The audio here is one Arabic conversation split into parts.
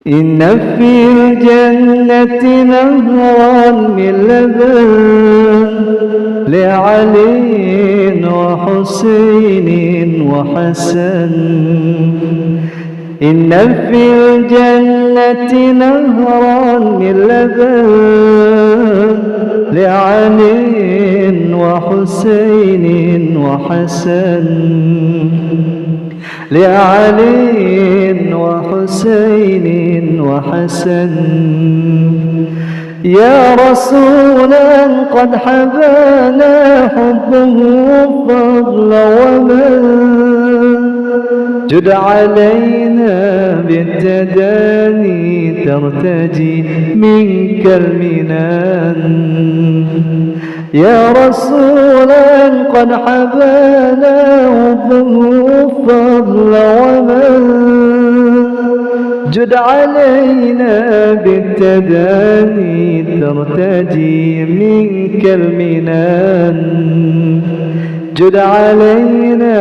إن في الجنة نهرا من لبن لعلي وحسين وحسن. إن في الجنة نهرا من لبن لعلي وحسين وحسن. لعلي وحسين وحسن. يا رسولا قد حبانا حبه فضلا ومن جد علينا بالتداني ترتجي منك المنان. يا رسولا قد حبانا حبه فضلا ومن جد علينا بالتداني ترتجي منك المنان. جد علينا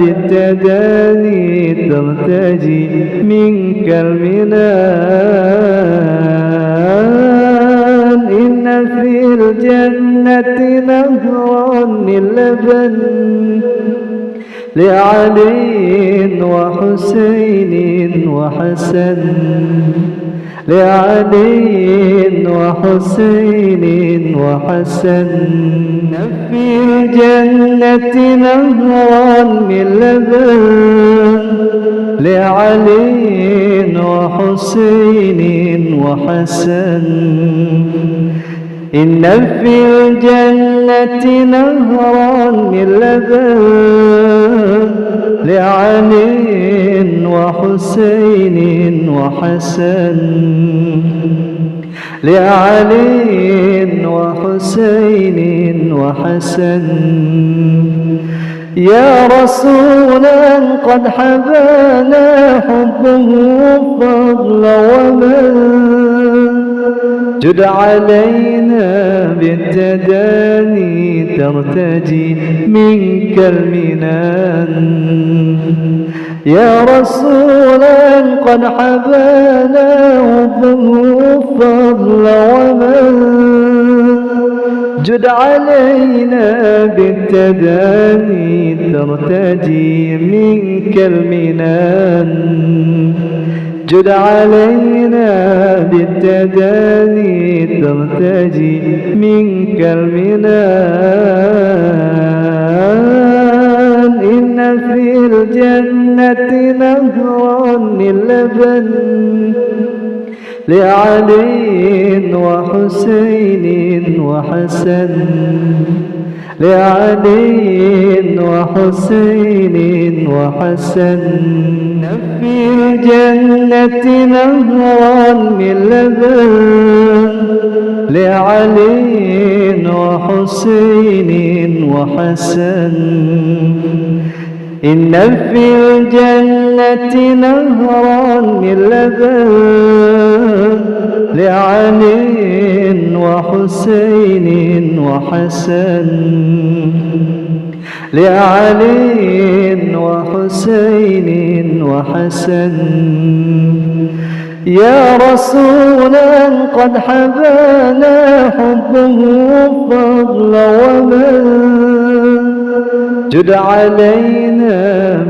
بالتداني ترتجي منك المنان. إن في الجنة نهرا من لبن لعلي وحسين وحسن. لعلي وحسين وحسن. في الجنة نهرا من لبن لعلي وحسين وحسن. إن في الجنة نهرا من لبن لعلي وحسين وحسن. لعلي وحسين وحسن. يا رسولا قد حبانا حبه فضلا ومن جد علينا بالتداني ترتجي منك المنان. يا رسولا قد حبانا حبه فضلا ومن جد علينا بالتداني ترتجي منك المنان. جد علينا بالتداني ترتجي منك المنان. إن في الجنة نهرا من لبن لعلي وحسين وحسن. لعلي وحسين وحسن. في الجنة نهرا من لبن لعلي وحسين وحسن. إن في الجنة نهرا من لبن لعلي وحسين وحسن. لعلي وحسين وحسن. يا رسولا قد حبانا حبه فضلا ومن جد علينا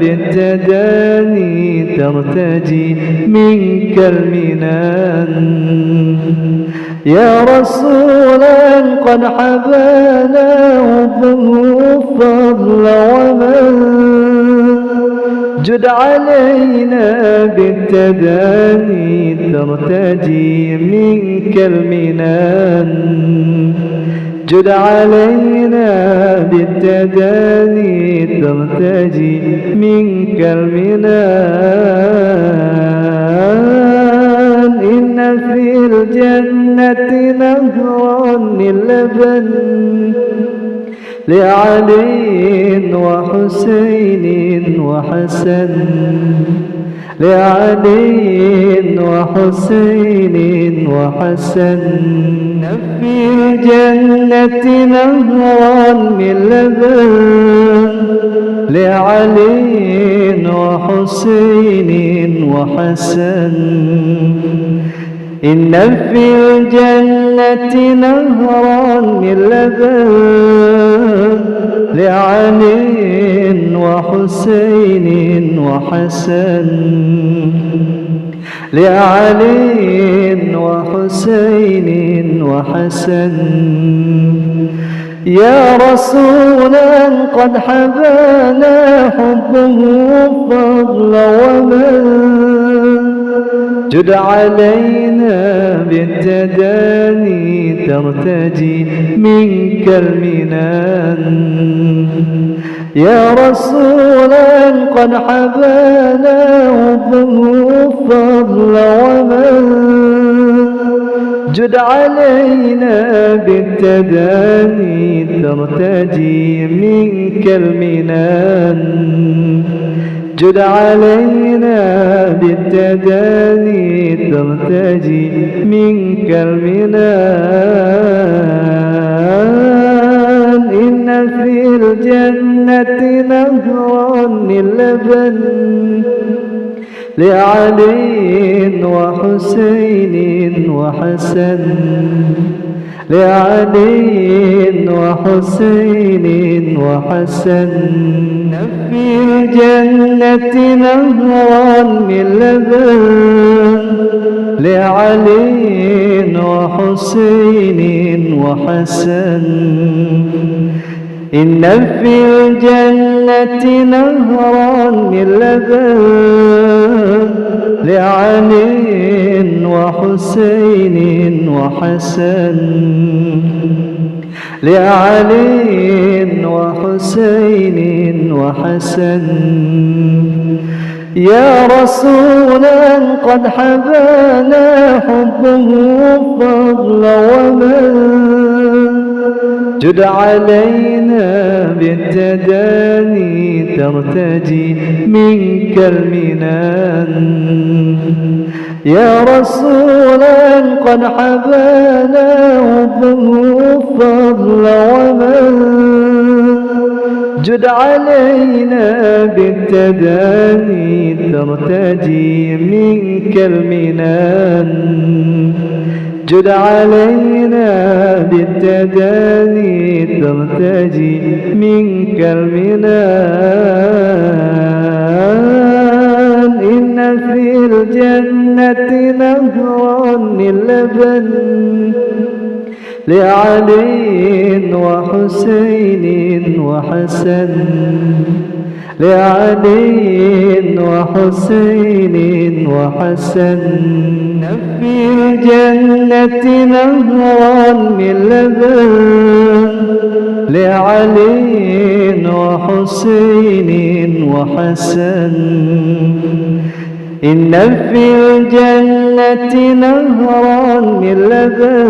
بالتداني ترتجي منك المنان. يا رسولا قد حبانا حبه فضلا ومن جد علينا بالتداني ترتجي منك المنان. جد علينا بالتداني ترتجي منك المنان. إن في الجنة نهرا من لبن لعلي وحسين وحسن. لعلي وحسين وحسن في الجنة نهرا من لبن لعلي وحسين وحسن إن في الجنة نهرا من لبن لعلي وحسين وحسن لعلي وحسين وحسن يا رسولا قد حبانا حبه فضلا ومن جد علينا بالتداني ترتجي منك المنان يا رسولا قد حبانا حبه فضلا ومن جد علينا بالتداني ترتجي منك المنان جد علينا بالتداني ترتجي منك المنان إن في الجنة نهرا من لبن لعلي وحسين وحسن لعلي وحسين وحسن في الجنة نهرا من لبن لعلي وحسين وحسن إن في الجنة نهرا من لبن لعلي وحسين وحسن لعلي وحسين وحسن يا رسولا قد حبانا حبه فضلا ومن جد علينا بالتداني ترتجي منك المنان يا رسولا قد حبانا حبه فضلا ومن جد علينا بالتداني ترتجي منك المنان جد علينا بالتداني ترتجي منك المنان إن في الجنة نهرا من لبن لعلي وحسين وحسن لعلي وحسين وحسن في الجنة نهرا من لبن لعلي وحسين وحسن إن في الجنة نهرا من لبن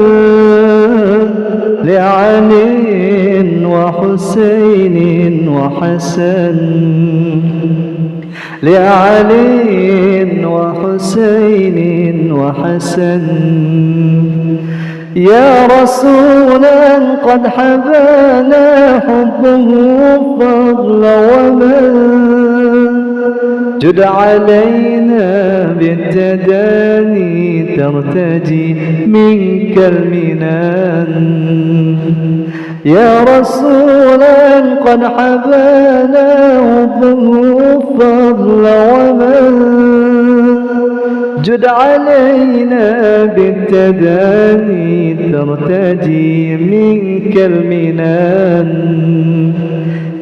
لعلي وحسين وحسن لعلي وحسين وحسن يا رسولا قد حبانا حبه فضلا ومن جد علينا بالتداني ترتجي منك المنان يا رسولا قد حبانا حبه فضلا ومن جد علينا بالتداني ترتجي منك المنان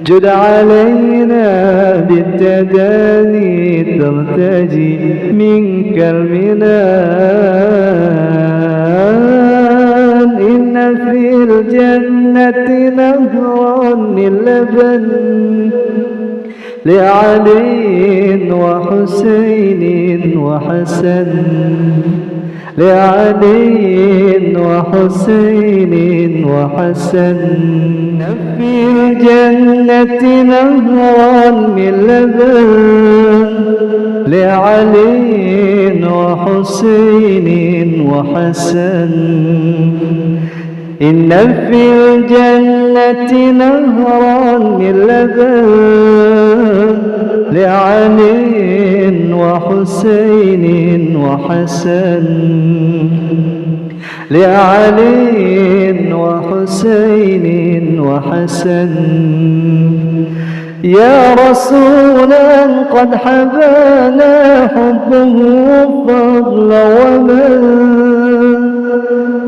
جد علينا بالتداني ترتجي منك المنان إن في الجنة نهرا من لبن لعلي وحسين وحسن لعلي وحسين وحسن في الجنة نهرا من لبن لعلي وحسين وحسن إن في الجنة نهرا من لبن لعلي وحسين وحسن لعلي وحسين وحسن يا رسولا قد حبانا حبه فضلا ومن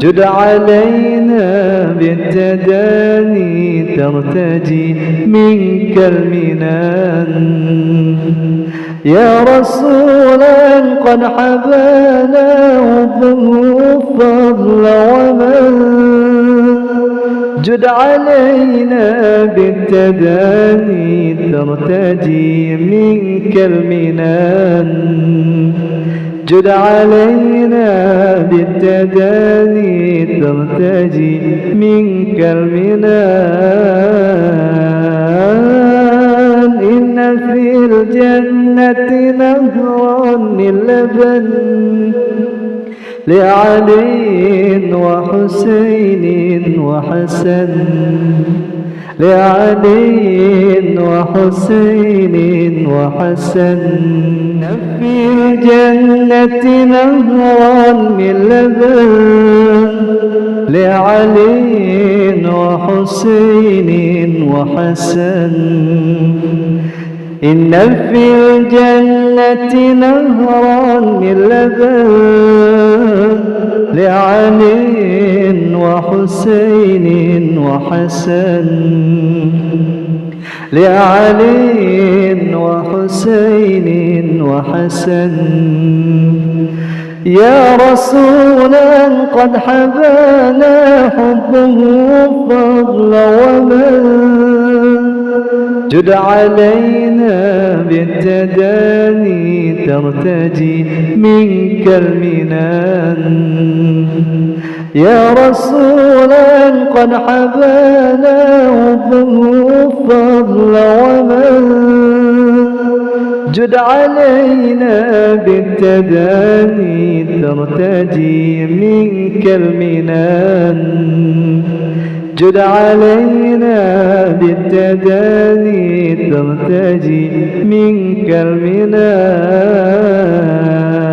جد علينا بالتداني ترتجي منك المنان يا رسولا قد حبانا حبه فضلا ومن جد علينا بالتداني ترتجي منك المنان جد علينا بالتداني ترتجي منك المنان إن في الجنة نهرا من لبن لعلي وحسين وحسن لعلي وحسين وحسن في الجنة نهرا من لبن لعلي وحسين وحسن إن في الجنة نهرا من لبن لعلي وحسين وحسن لعلي وحسين وحسن يا رسولا قد حبانا حبه فضلا ومن جد علينا بالتداني ترتجي منك المنان يا رسولا قد حبانا حبه فضلا ومن جد علينا بالتداني ترتجي منك المنان جد علينا بالتداني ترتجي منك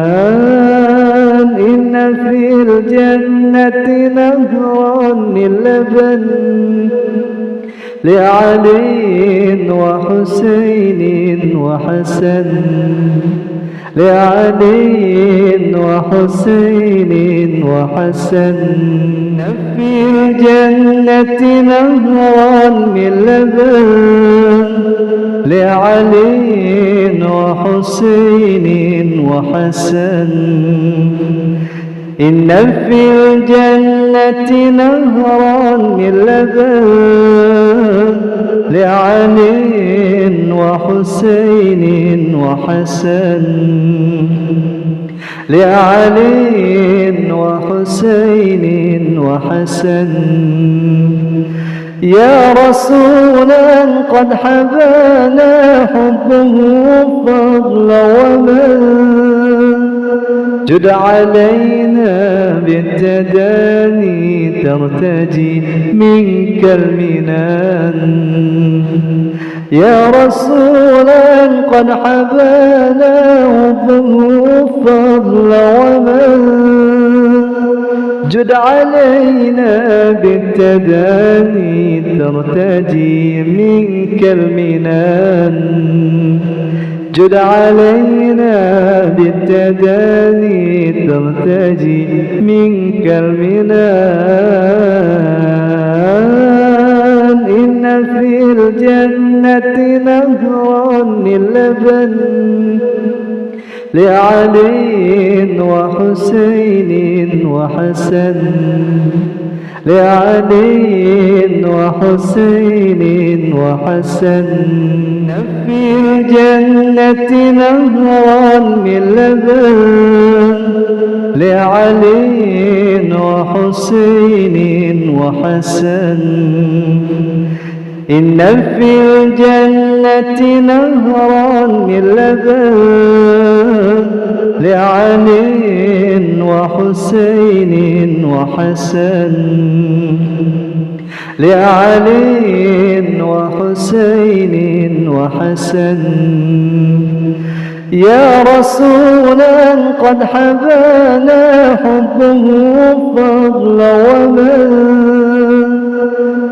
المنان إن في الجنة نهرا من لبن لعلي وحسين وحسن لعلي وحسين وحسن في الجنة نهرا من لبن لعلي وحسين وحسن إن في الجنة نهرا من لبن لعلي وحسين وحسن لعلي وحسين وحسن يا رسولا قد حبانا حبه فضلا ومن جد علينا بالتداني ترتجي منك المنان يا رسولا قد حبانا حبه فضلا ومن جد علينا بالتداني ترتجي منك المنان جد علينا بالتداني ترتجي منك المنان إن في الجنة نهرا من لبن لعلي وحسين وحسن لعلي وحسين وحسن في الجنة نهرا من لبن لعلي وحسين وحسن. إن في الجنة نهرا من لبن لعلي وحسين وحسن. لعلي وحسين وحسن. يا رسولا قد حبانا حبه فضلا ومن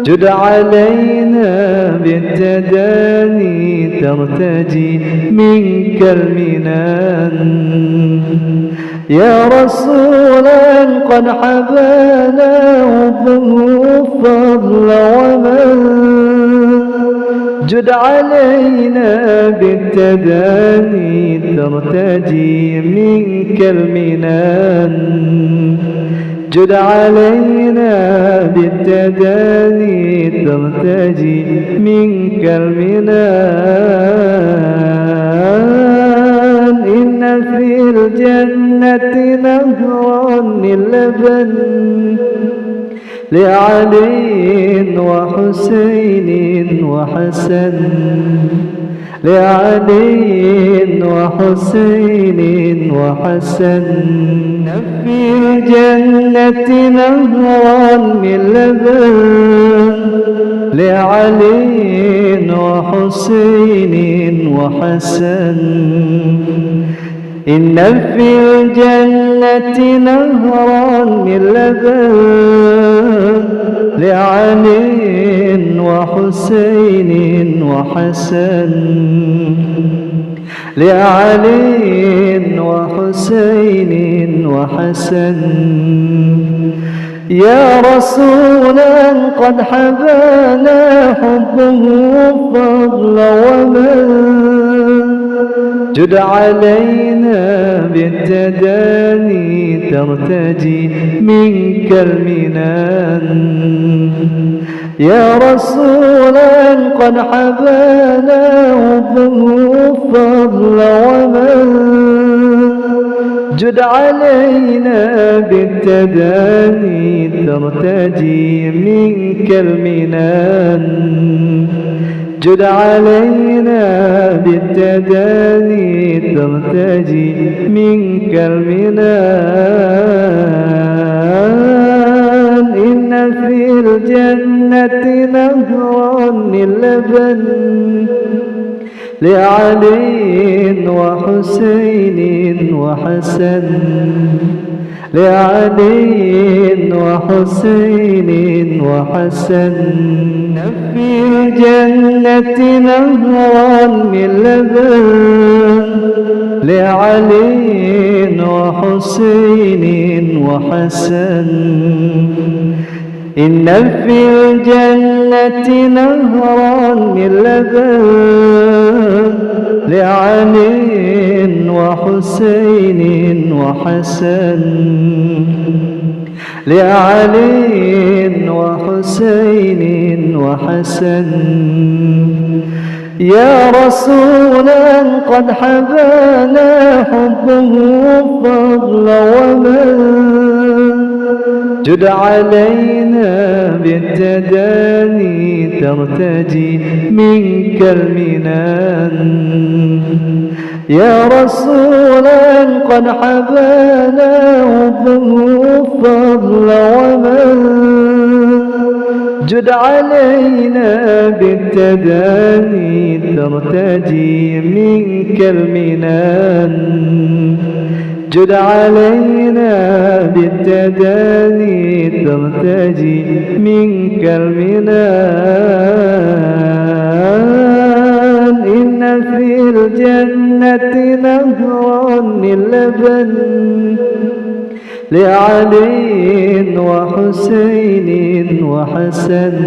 جد علينا بالتداني ترتجي منك المنان. يا رسولا قد حبانا حبه فضلا ومن جد علينا بالتداني ترتجي منك المنان. جد علينا بالتداني ترتجي منك المنان. إن في الجنة نهرا من لبن لعلي وحسين وحسن. لعلي وحسين وحسن. في الجنة نهرا من لبن لعلي وحسين وحسن. إن في الجنة نهرا من لبن لعلي وحسين وحسن. لعلي وحسين وحسن. يا رسولا قد حبانا حبه فضلا ومن جد علينا بالتداني ترتجي منك المنان. يا رسولا قد حبانا حبه فضلا ومن جد علينا بالتداني ترتجي منك المنان. جد علينا بالتداني ترتجي منك المنان. إن في الجنة نهرا من لبن لعلي وحسين وحسن. لعلي وحسين وحسن. في الجنة نهرا من لبن لعلي وحسين وحسن. إن في الجنة نهرا من لبن لعلي وحسين وحسن. لعلي وحسين وحسن. يا رسولا قد حبانا حبه فضلا ومن جد علينا بالتداني ترتجي منك المنان. يا رسولا قد حبانا حبه فضلا ومن جد علينا بالتداني ترتجي منك المنان. جد علينا بالتداني ترتجي منك المنان. إن في الجنة نهرا من لبن لعلي وحسين وحسن.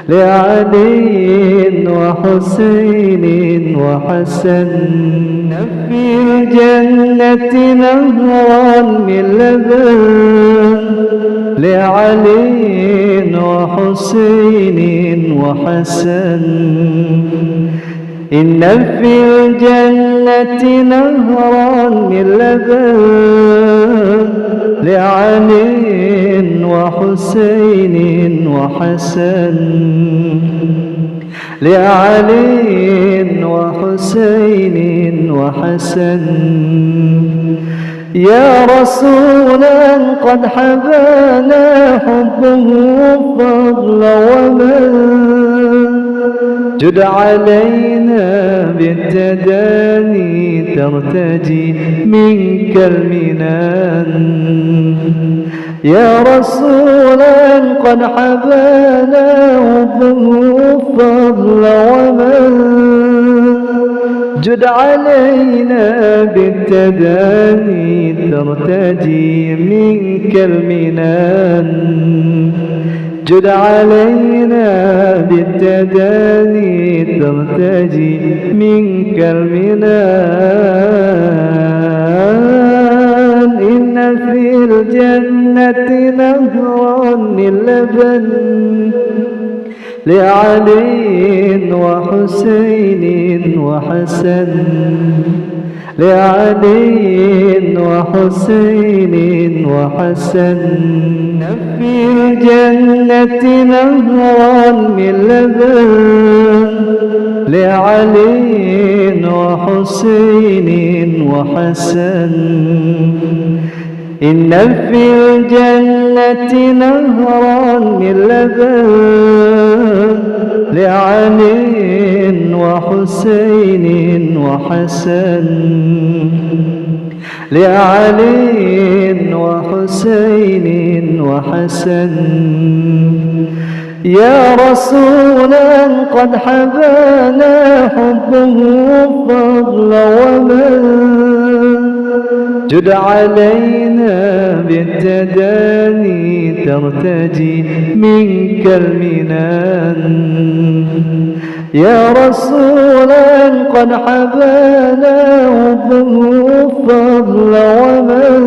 لعلي وحسين وحسن. في الجنة نهرا من لبن لعلي وحسين وحسن. إن في الجنة نهرا من لبن لعلي وحسين وحسن لعلي وحسين وحسن يا رسولا قد حبانا حبه فضلا ومن جد علينا بالتداني ترتجي منك المنان يا رسولا قد حبانا حبه فضلا ومن جد علينا بالتداني ترتجي منك المنان جد علينا بالتداني ترتجي منك المنان إن في الجنة نهرا من لبن لعلي وحسين وحسن لعلي وحسين وحسن في الجنة نهرا من لبن لعلي وحسين وحسن إن في الجنة نهرا من لبن لعلي وحسين وحسن لعلي وحسين وحسن يا رسولا قد حبانا حبه فضلا ومن جد علينا بالتداني ترتجي منك المنان يا رسولا قد حبانا حبه فضلا ومن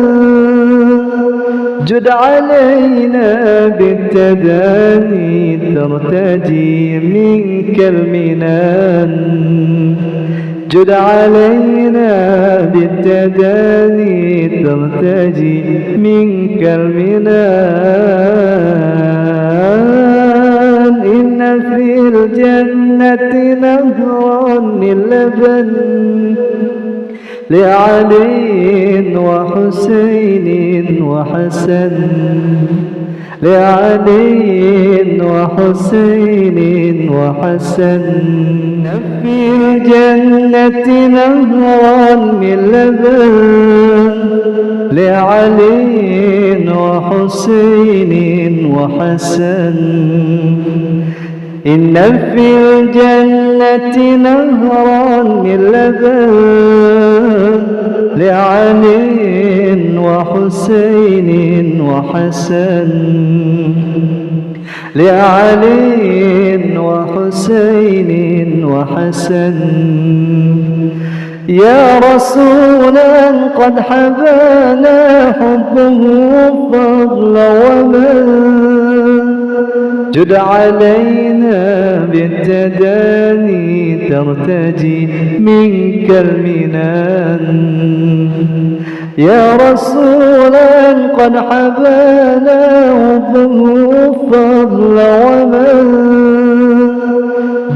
جد علينا بالتداني ترتجي منك المنان جد علينا بالتداني ترتجي منك المنان إن في الجنة نهرا من لبن لعلي وحسين وحسن لعلي وحسين وحسن في الجنة نهرا من لبن لعلي وحسين وحسن إن في الجنة نهرا من لبن لعلي وحسين وحسن لعلي وحسين وحسن يا رسولا قد حبانا حبه فضلا ومن جد علينا بالتداني ترتجي منك المنان يا رسولا قد حبانا حبه فضلا ومن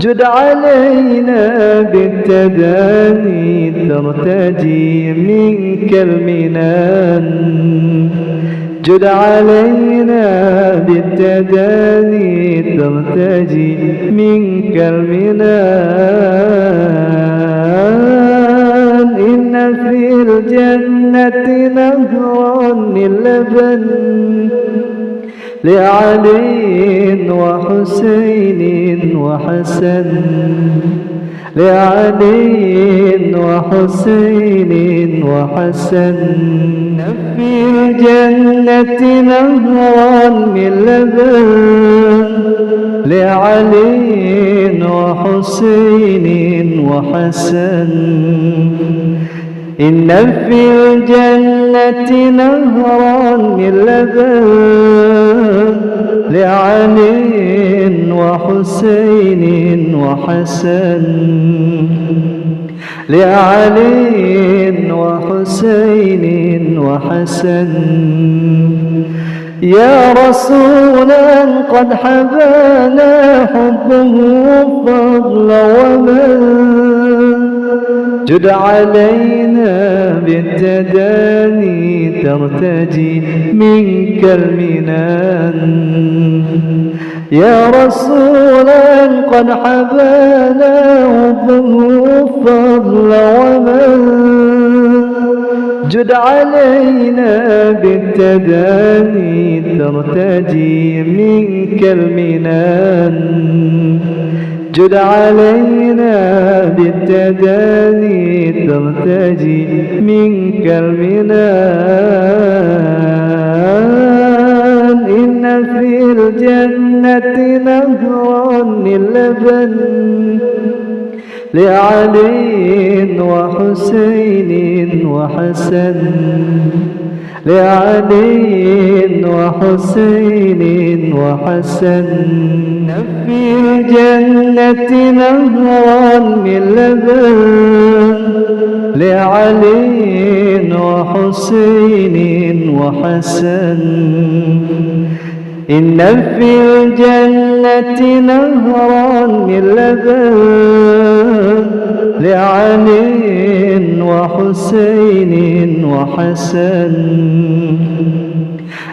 جد علينا بالتداني ترتجي منك المنان جد علينا بالتداني ترتجي منك المنان إن في الجنة نهرا من لبن لعلي وحسين وحسن لعلي وحسين وحسن في الجنة نهرا من لبن لعلي وحسين وحسن إن في الجنة نهرا من لبن لعلي وحسين وحسن لعلي وحسين وحسن. يا رسولا قد حبانا حبه فضلا ومن، جد علينا بالتداني ترتجي منك المنان. يا رسولا قد حبانا حبه فضلا ومن، جد علينا بالتداني ترتجي منك المنان. جد علينا بالتداني ترتجي منك المنان. إن في الجنة نهرا من لبن لعلي وحسين وحسن. لعلي وحسين وحسن. في الجنة نهرا من لبن لعلي وحسين وحسن. إن في الجنة نهرا من لبن لعلي وحسين وحسن.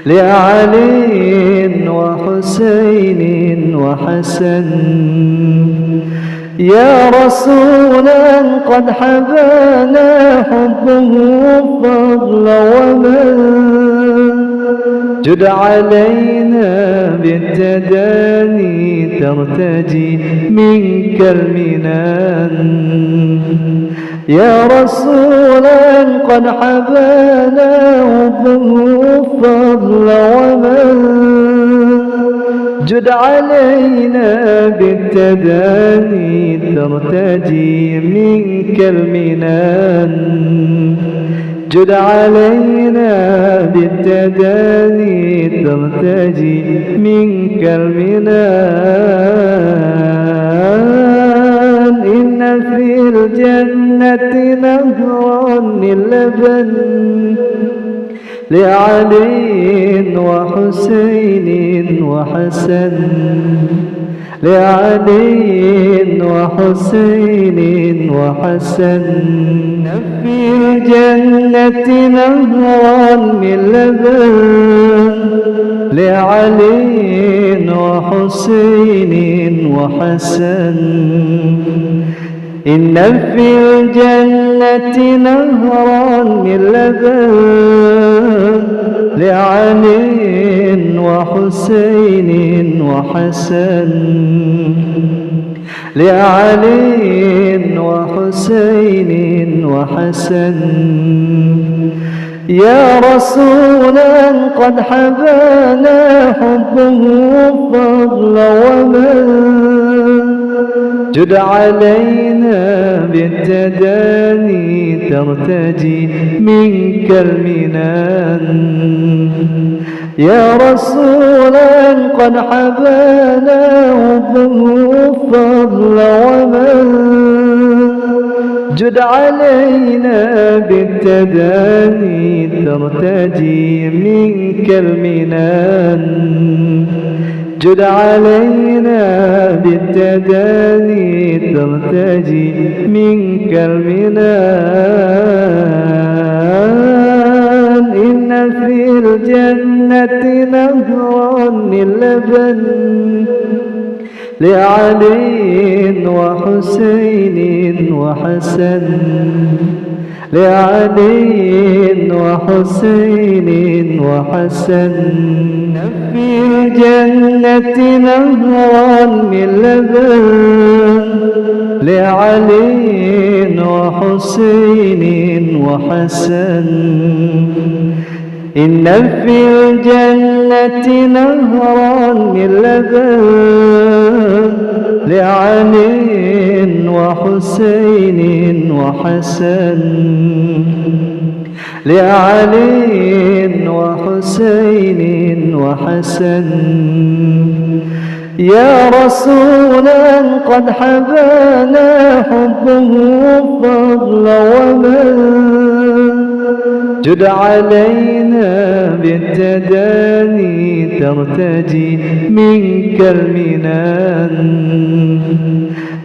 لعلي وحسين وحسن. يا رسولا قد حبانا حبه فضلا ومن، جد علينا بالتداني ترتجي منك المنان. يا رسولا قد حبانا حبه فضلا ومن، جد علينا بالتداني ترتجي منك المنان. جد علينا بالتداني ترتجي منك المنان. إن في الجنة نهرا من لبن لعلي وحسين وحسن. لعلي وحسين وحسن. في الجنة نهرا من لبن لعلي وحسين وحسن. إن في الجنة نهرا من لبن لعلي وحسين وحسن. لعلي وحسين وحسن. يا رسولا قد حبانا حبه فضلا ومن، جد علينا بالتداني ترتجي منك المنان. يا رسولا قد حبانا حبه فضلا ومن، جد علينا بالتداني ترتجي منك المنان. جد علينا بالتداني ترتجي منك المنان. إن في الجنة نهرا من لبن لعلي وحسين وحسن. لعلي وحسين وحسن. في الجنة نهرا من لبن لعلي وحسين وحسن. إن في الجنة نهرا من لبن لعلي وحسين وحسن. لعلي وحسين وحسن. يا رسولا قد حبانا حبه فضل ومن جد علينا بالتداني ترتجي منك المنان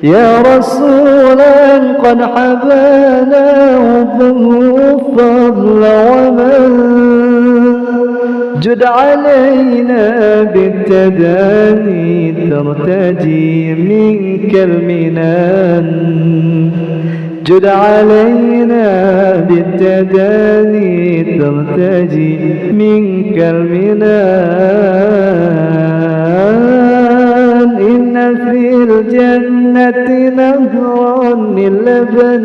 يا رسولا قد حبانا حبه فضل ومن جد علينا بالتداني ترتجي منك المنان جد علينا بالتداني ترتجي منك المنان إن في الجنة نهرا من لبن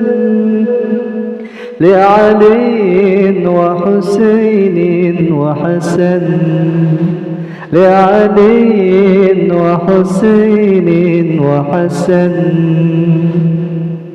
لعلي وحسين وحسن لعلي وحسين وحسن